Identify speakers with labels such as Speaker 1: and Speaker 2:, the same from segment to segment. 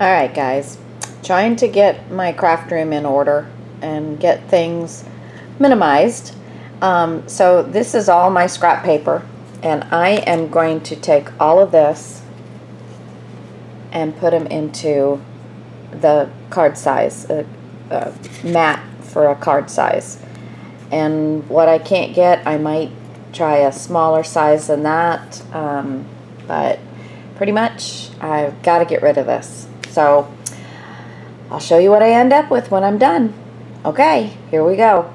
Speaker 1: Alright guys, trying to get my craft room in order and get things minimized. So this is all my scrap paper, and I am going to take all of this and put them into the card size, mat for a card size. And what I can't get, I might try a smaller size than that, but pretty much I've got to get rid of this. So I'll show you what I end up with when I'm done. Okay, here we go.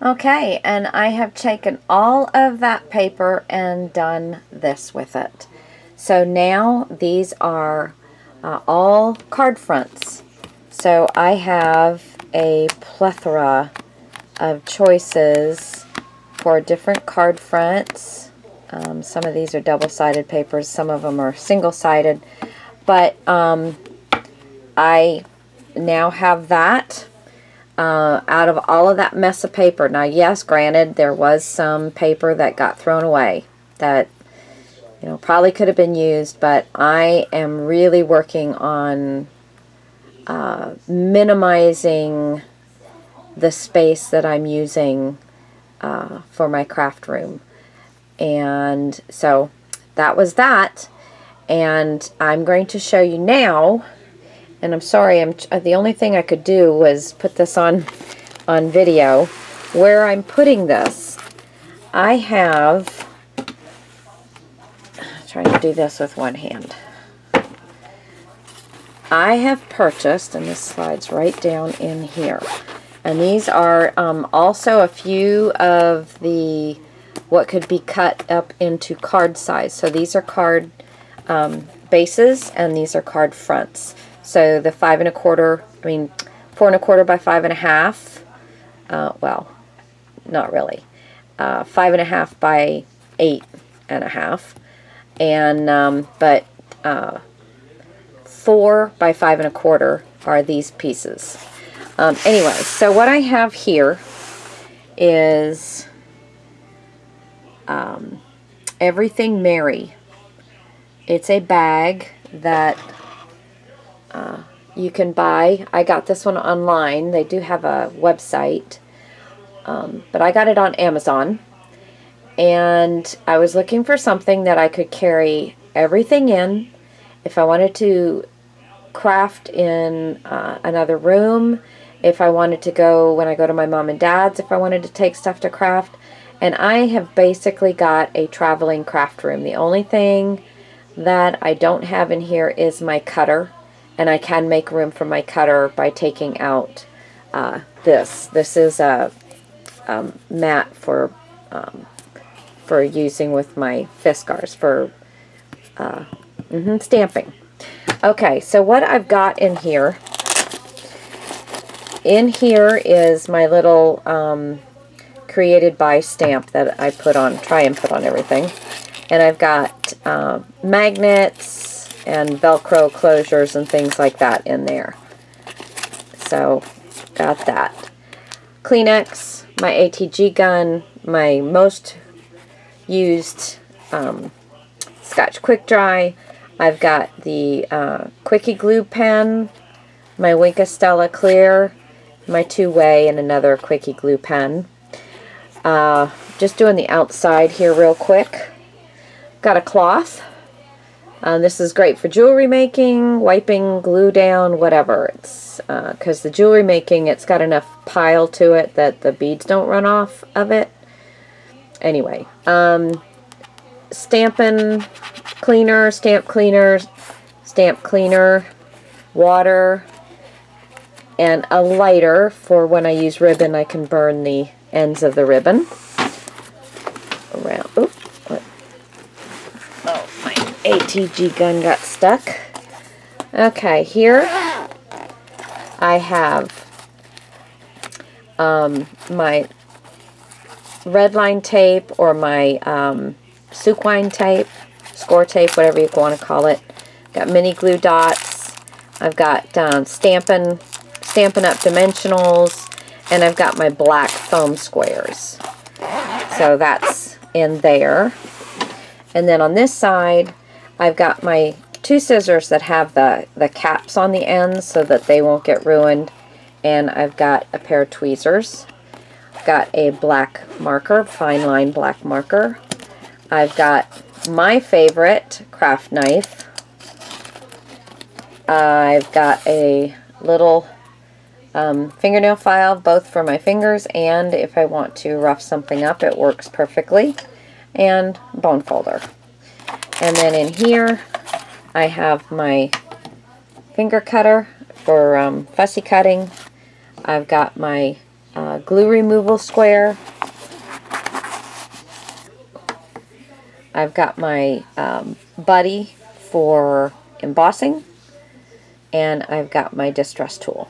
Speaker 1: Okay, and I have taken all of that paper and done this with it. So now these are all card fronts. So I have a plethora of choices for different card fronts. Some of these are double-sided papers, some of them are single-sided, but I now have that out of all of that mess of paper. Now, yes, granted, there was some paper that got thrown away that, you know, probably could have been used, but I am really working on minimizing the space that I'm using for my craft room. And so that was that, and I'm going to show you now. And I'm sorry, the only thing I could do was put this on video where I'm putting this. I have, trying to do this with one hand. I have purchased, and this slides right down in here, and these are also a few of the what could be cut up into card size. So these are card bases, and these are card fronts. So the 4 1/4 by 5.5, well, not really, 5.5 by 8.5, and but 4 by 5 1/4 are these pieces. Anyway, so what I have here is Everything Mary. It's a bag that you can buy. I got this one online. They do have a website, but I got it on Amazon, and I was looking for something that I could carry everything in if I wanted to craft in another room, if I wanted to go when I go to my mom and dad's, if I wanted to take stuff to craft. And I have basically got a traveling craft room. The only thing that I don't have in here is my cutter, and I can make room for my cutter by taking out this. This is a mat for using with my Fiskars for stamping. Okay, so what I've got in here is my little created by stamp that I try and put on everything. And I've got magnets and Velcro closures and things like that in there. So, got that. Kleenex, my ATG gun, my most used Scotch Quick Dry. I've got the Quickie Glue pen, my Wink Stella Clear, my 2-way, and another Quickie Glue pen. Just doing the outside here real quick. Got a cloth. This is great for jewelry making, wiping glue down, whatever. It's because the jewelry making, it's got enough pile to it that the beads don't run off of it. Anyway, stamping cleaner, stamp cleaner, water, and a lighter for when I use ribbon. I can burn the ends of the ribbon around. Oops, what? Oh, my ATG gun got stuck. Okay, here I have my red line tape, or my Suquine tape, score tape, whatever you want to call it. Got mini glue dots. I've got Stampin' Up! Dimensionals, and I've got my black foam squares. So that's in there. And then on this side, I've got my 2 scissors that have the caps on the ends so that they won't get ruined. And I've got a pair of tweezers. Got a black marker, fine line black marker. I've got my favorite craft knife. I've got a little fingernail file, both for my fingers and if I want to rough something up, it works perfectly. And bone folder. And then in here, I have my finger cutter for fussy cutting. I've got my glue removal square. I've got my buddy for embossing. And I've got my distress tool.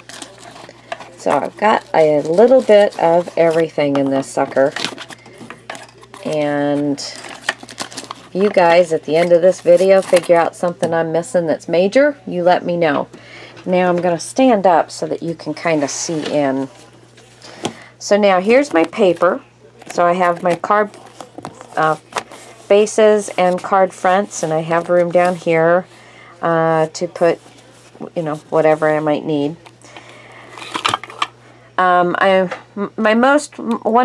Speaker 1: So I've got a little bit of everything in this sucker. And you guys at the end of this video figure out something I'm missing that's major, you let me know. Now I'm going to stand up so that you can kind of see in. So now here's my paper. So I have my card bases and card fronts, and I have room down here to put, you know, whatever I might need. One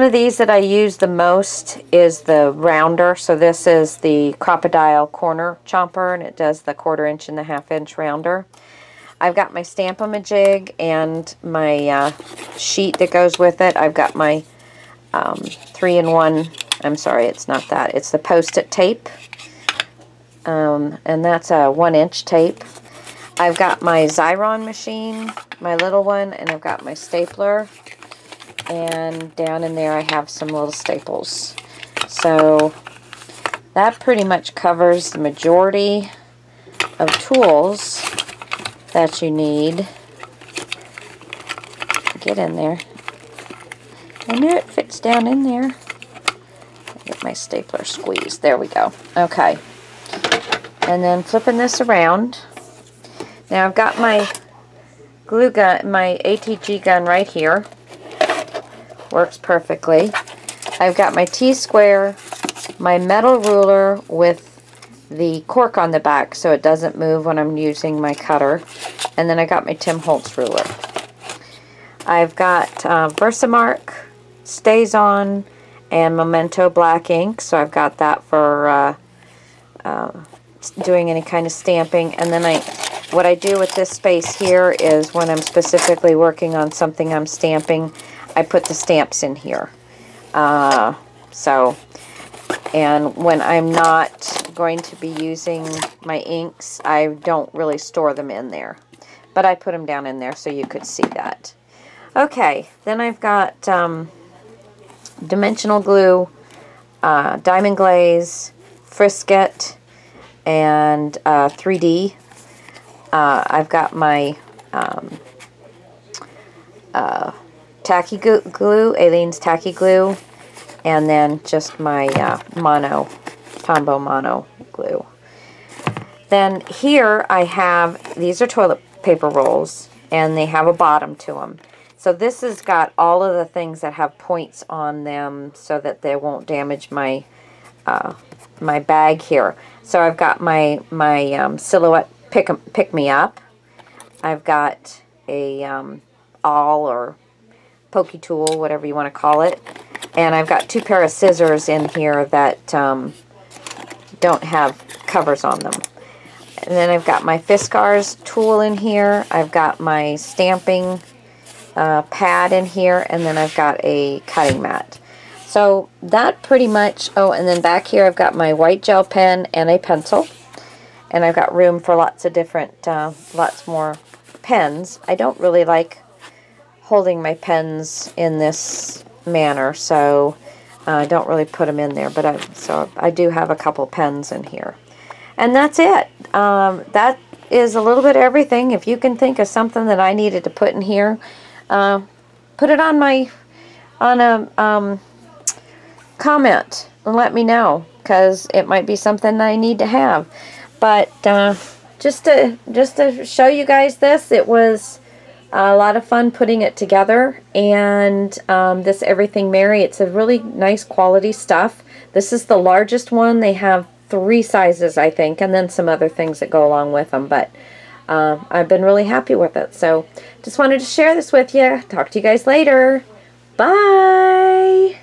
Speaker 1: of these that I use the most is the rounder. So this is the Crocodile Corner Chomper, and it does the 1/4 inch and the 1/2 inch rounder. I've got my Stamp-A-Majig and my sheet that goes with it. I've got my 3-in-1, I'm sorry, it's not that. It's the Post-it tape, and that's a 1-inch tape. I've got my Xyron machine, my little one, and I've got my stapler. And down in there I have some little staples. So that pretty much covers the majority of tools that you need. Get in there. I knew it fits down in there. Get my stapler squeezed. There we go. Okay. And then flipping this around. Now I've got my glue gun, my ATG gun right here. Works perfectly. I've got my T-square, my metal ruler with the cork on the back so it doesn't move when I'm using my cutter. And then I got my Tim Holtz ruler. I've got Versamark, StazOn, and Memento black ink. So I've got that for doing any kind of stamping. And then what I do with this space here is when I'm specifically working on something I'm stamping, I put the stamps in here. And when I'm not going to be using my inks, I don't really store them in there. But I put them down in there so you could see that. Okay, then I've got dimensional glue, diamond glaze, Frisket, and 3D. I've got my tacky glue, Aleene's tacky glue, and then just my Tombow mono glue. Then here I have, these are toilet paper rolls, and they have a bottom to them. So this has got all of the things that have points on them so that they won't damage my my bag here. So I've got my Silhouette pick me up. I've got a awl or pokey tool, whatever you want to call it. And I've got 2 pair of scissors in here that don't have covers on them. And then I've got my Fiskars tool in here. I've got my stamping pad in here, and then I've got a cutting mat. So that pretty much, oh, and then back here I've got my white gel pen and a pencil. And I've got room for lots of different, lots more pens. I don't really like holding my pens in this manner, so I don't really put them in there. But so I do have a couple pens in here. And that's it. That is a little bit of everything. If you can think of something that I needed to put in here, put it on a comment and let me know, because it might be something I need to have. But just to show you guys this, it was a lot of fun putting it together. And this Everything Mary, it's a really nice quality stuff. This is the largest one. They have 3 sizes, I think, and then some other things that go along with them. But I've been really happy with it. So just wanted to share this with you. Talk to you guys later. Bye!